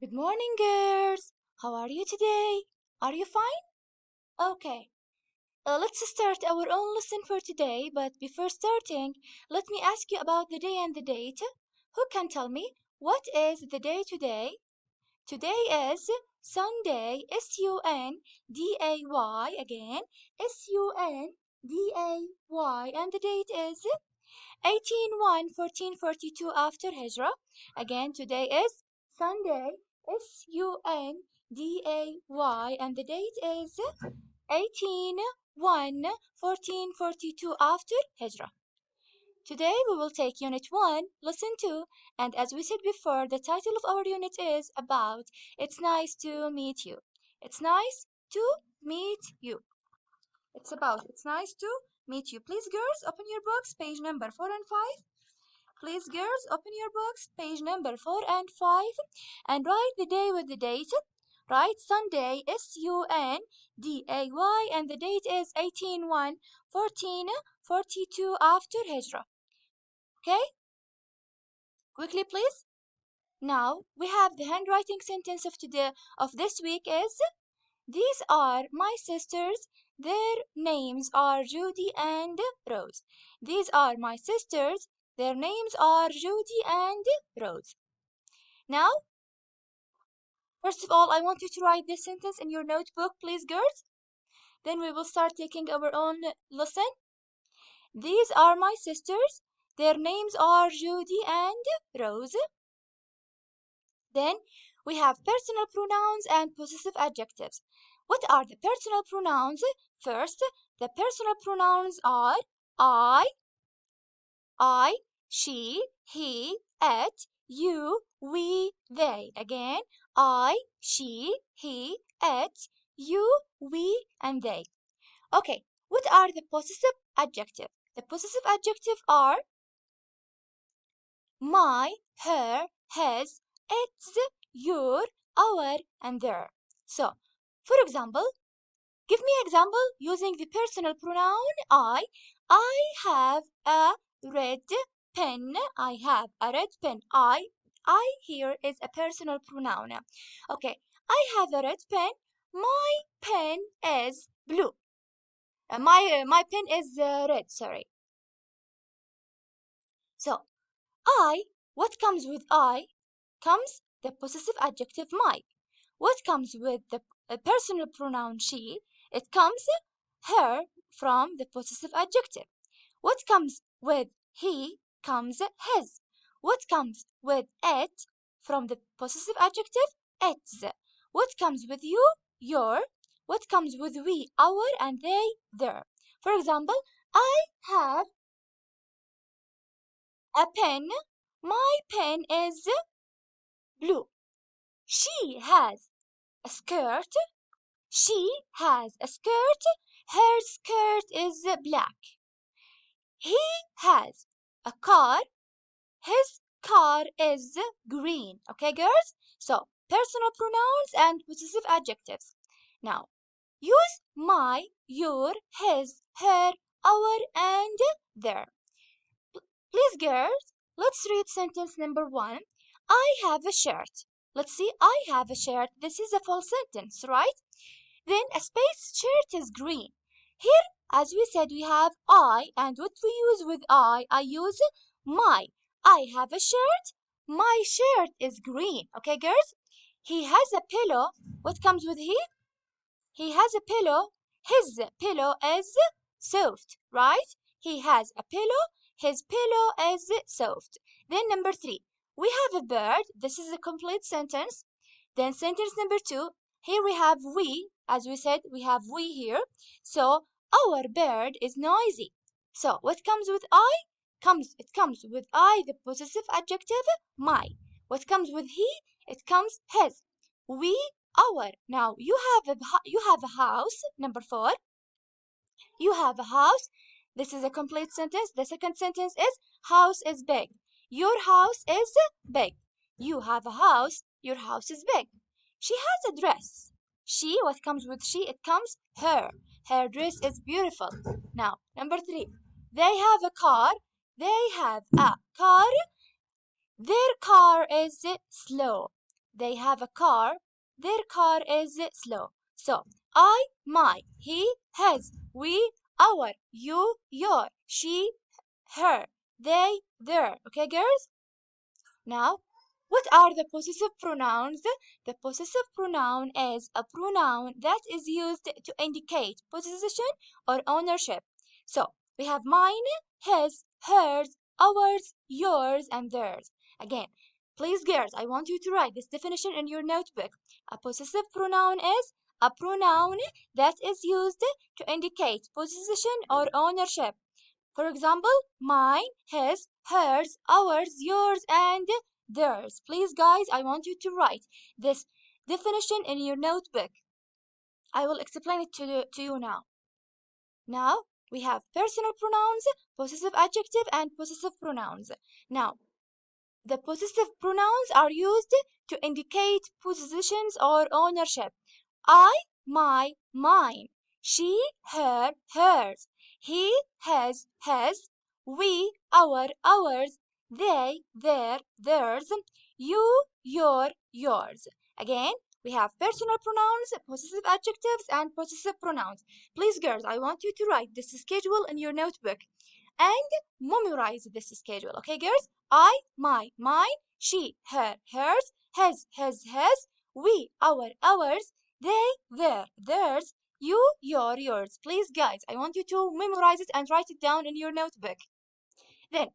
Good morning, girls. How are you today? Are you fine? Okay. Let's start our own lesson for today. But before starting, let me ask you about the day and the date. Who can tell me what is the day today? Today is Sunday. Sunday again. Sunday, and the date is 18/1/1442 after Hijrah. Again, today is Sunday, Sunday, and the date is 18/1/1442 after Hijrah. Today we will take Unit 1, Lesson 2, and as we said before, the title of our unit is about It's Nice to Meet You. It's nice to meet you. It's nice to meet you. Please, girls, open your books, page number 4 and 5. Please, girls, open your books, page number 4 and 5, and write the day with the date. Write Sunday, Sunday, and the date is 18/1/1442 after Hijrah. Okay? Quickly, please. Now, we have the handwriting sentence of this week is, these are my sisters. Their names are Judy and Rose. These are my sisters. Their names are Judy and Rose. Now, first of all, I want you to write this sentence in your notebook, please, girls. Then we will start taking our own lesson. These are my sisters. Their names are Judy and Rose. Then we have personal pronouns and possessive adjectives. What are the personal pronouns? First, the personal pronouns are I, she, he, it, you, we, they. Again, I, she, he, it, you, we, and they. Okay, what are the possessive adjectives? The possessive adjectives are my, her, his, its, your, our, and their. So, for example, give me example using the personal pronoun I. I have a red pen. I have a red pen. I here is a personal pronoun. Okay, I have a red pen. My pen is blue. My pen is red, sorry. So, I, what comes with I? Comes the possessive adjective my. What comes with the personal pronoun she? It comes her from the possessive adjective. What comes with he comes his. What comes with it from the possessive adjective? Its. What comes with you? Your. What comes with we? Our, and they? Their. For example, I have a pen. My pen is blue. She has a skirt. She has a skirt. Her skirt is black. He has a car. His car is green. Okay, girls? So, personal pronouns and possessive adjectives. Now, use my, your, his, her, our, and their. Please, girls, let's read sentence number 1. I have a shirt. Let's see, I have a shirt. This is a full sentence, right? Then a space shirt is green. Here, as we said, we have I, and what we use with I use my. I have a shirt. My shirt is green. Okay, girls? He has a pillow. What comes with he? He has a pillow. His pillow is soft, right? He has a pillow. His pillow is soft. Then number 3, we have a bird. This is a complete sentence. Then sentence number 2, here we have we. As we said, we have we here. So our bird is noisy. So what comes with I? It comes with I, the possessive adjective, my. What comes with he? It comes his. We, our. Now you have a house. Number 4, you have a house. This is a complete sentence. The second sentence is house is big. Your house is big. You have a house. Your house is big. She has a dress. She, what comes with she? It comes her. Her dress is beautiful. Now, number 3, they have a car. They have a car. Their car is slow. They have a car. Their car is slow. So, I, my, he, his, we, our, you, your, she, her, they, their. Okay, girls? Now, what are the possessive pronouns? The possessive pronoun is a pronoun that is used to indicate possession or ownership. So, we have mine, his, hers, ours, yours, and theirs. Again, please, girls, I want you to write this definition in your notebook. A possessive pronoun is a pronoun that is used to indicate possession or ownership. For example, mine, his, hers, ours, yours, and theirs. Please, guys, I want you to write this definition in your notebook. I will explain it to you now. Now, we have personal pronouns, possessive adjective, and possessive pronouns. Now, the possessive pronouns are used to indicate possessions or ownership. I, my, mine. She, her, hers. He, his, his. We, our, ours. They, their, theirs. You, your, yours. Again, we have personal pronouns, possessive adjectives, and possessive pronouns. Please, girls, I want you to write this schedule in your notebook and memorize this schedule. Okay, girls? I, my, mine. She, her, hers. His, his. We, our, ours. They, their, theirs. You, your, yours. Please, guys, I want you to memorize it and write it down in your notebook. Then,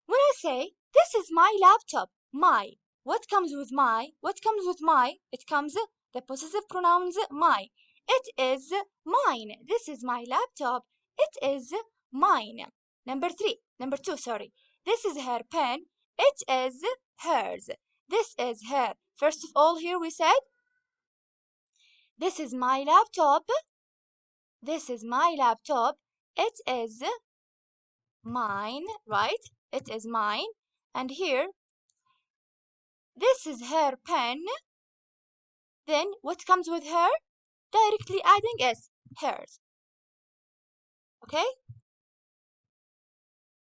when I say, this is my laptop, my, what comes with my? What comes with my? It comes the possessive pronouns my. It is mine. This is my laptop. It is mine. Number two, sorry. This is her pen. It is hers. This is her. First of all, here we said, this is my laptop. This is my laptop. It is mine, right? It is mine. And here, this is her pen. Then what comes with her? Directly adding is hers. Okay?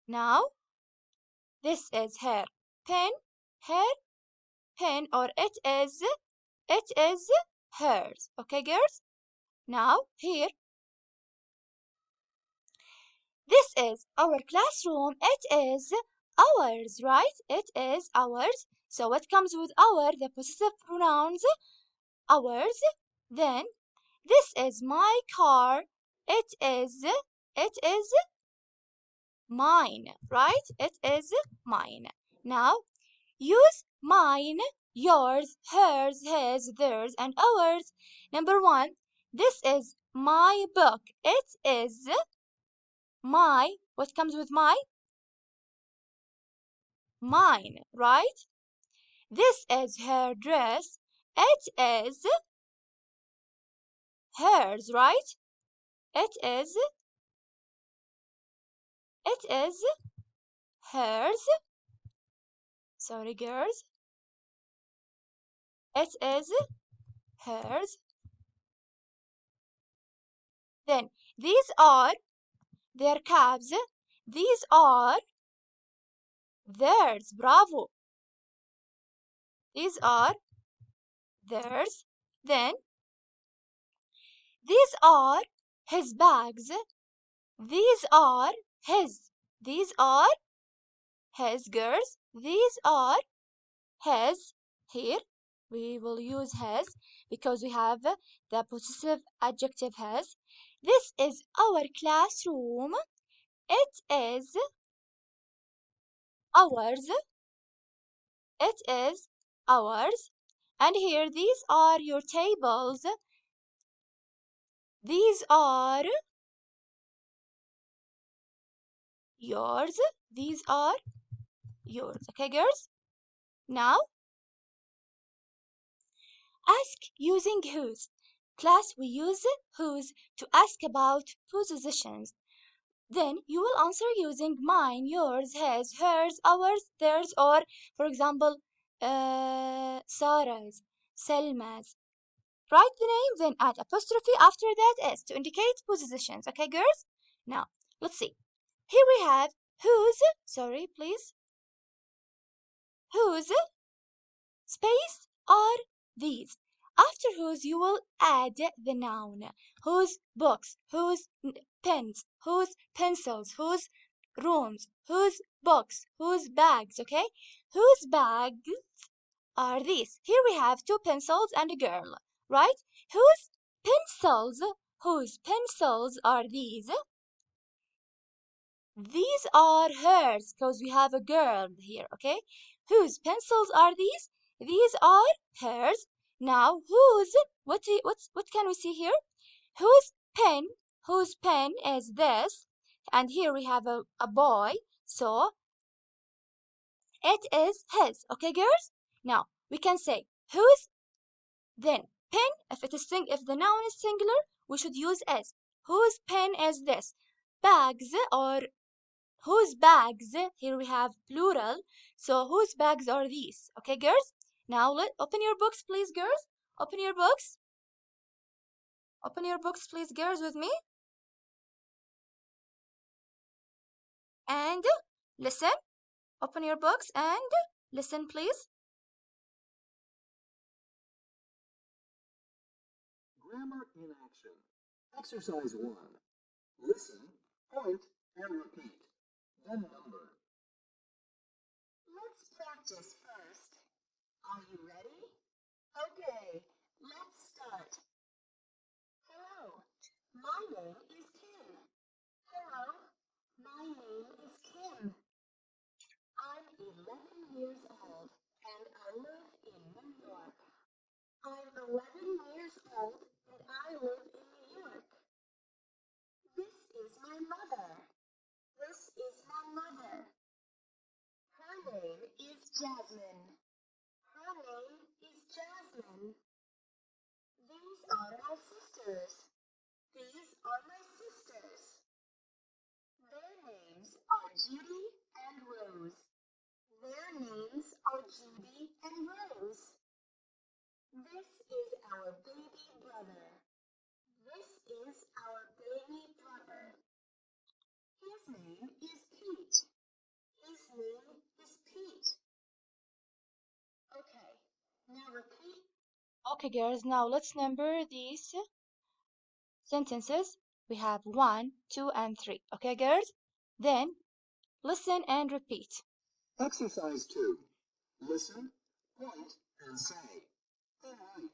Now, this is her pen, or it is hers. Okay, girls? Now, here, this is our classroom. It is ours, right? It is ours. So what comes with our? The possessive pronouns ours. Then this is my car. It is mine, right? It is mine. Now use mine, yours, hers, his, theirs, and ours. Number one, this is my book. It is my, what comes with my? Mine, right? This is her dress. It is hers, right? It is hers. Sorry, girls. It is hers. Then these are their caps. These are theirs. Bravo. These are theirs. Then these are his bags. These are his. These are his, girls. These are his. Here we will use his because we have the possessive adjective his. This is our classroom. It is ours. It is ours. And here, these are your tables. These are yours. These are yours. Okay, girls? Now, ask using whose. Class, we use whose to ask about possessions. Then you will answer using mine, yours, his, hers, ours, theirs, or, for example, Sarah's, Selma's. Write the name, then add apostrophe after that s to indicate possessions. Okay, girls? Now, let's see. Here we have whose, sorry, please. Whose, space, are these? After whose you will add the noun. Whose books, whose pens, whose pencils, whose rooms, whose books, whose bags, okay? Whose bags are these? Here we have two pencils and a girl, right? Whose pencils, whose pencils are these? These are hers because we have a girl here, okay? Whose pencils are these? These are hers. Now, what can we see here? Whose pen, whose pen is this? And here we have a boy, so it is his, okay, girls? Now, we can say whose, then pen, if the noun is singular, we should use s. Whose pen is this? Bags or whose bags? Here we have plural. So whose bags are these? Okay, girls? Now open your books, please, girls. Open your books. Open your books, please, girls, with me. And listen. Open your books and listen, please. Grammar in action. Exercise 1. Listen, point, and repeat. Then number. Let's practice first. Are you ready? Okay, let's start. Hello, my name is Kim. Hello, my name is Kim. I'm 11 years old and I live in New York. I'm 11 years old and I live in New York. This is my mother. This is my mother. Her name is Jasmine. Her name is Jasmine. These are my sisters. These are my sisters. Their names are Judy and Rose. Their names are Judy and Rose. This is our baby brother. This is our baby brother. His name is Pete. His name is Pete. Okay, now repeat. Okay, girls, now let's number these sentences. We have 1, 2, and 3. Okay, girls? Then listen and repeat. Exercise 2. Listen, point, and say. Then write.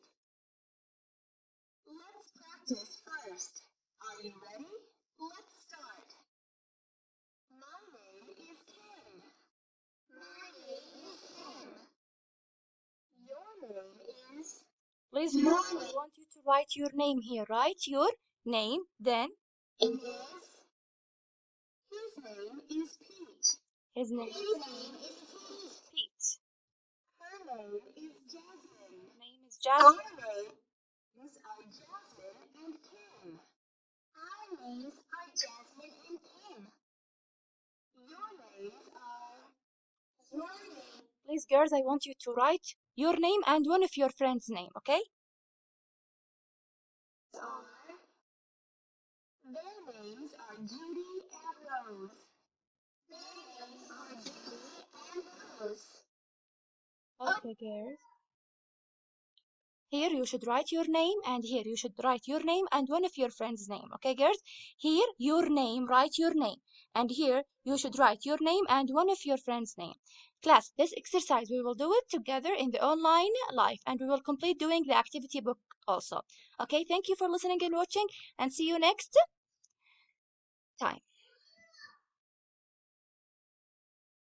Let's practice first. Are you ready? Let's start. My name is Kim. My name is Kim. Your name is... Please, girls, I want you to write your name here. Write your name, then It is... His name is Pete. his name His name is Pete. Pete. Her name is Jasmine. Name is Jasmine. Our names are Jasmine and Kim. Our names are Jasmine and Kim. Your names are... Your name... Please, girls, I want you to write your name and one of your friends' name, okay? Their names are Judy and Rose. Their names are Judy and Rose. Okay, girls. Here you should write your name, and here you should write your name and one of your friends' name. Okay, girls? Here, your name, write your name. And here, you should write your name and one of your friends' name. Class, this exercise, we will do it together in the online life, and we will complete doing the activity book also. Okay, thank you for listening and watching, and see you next time.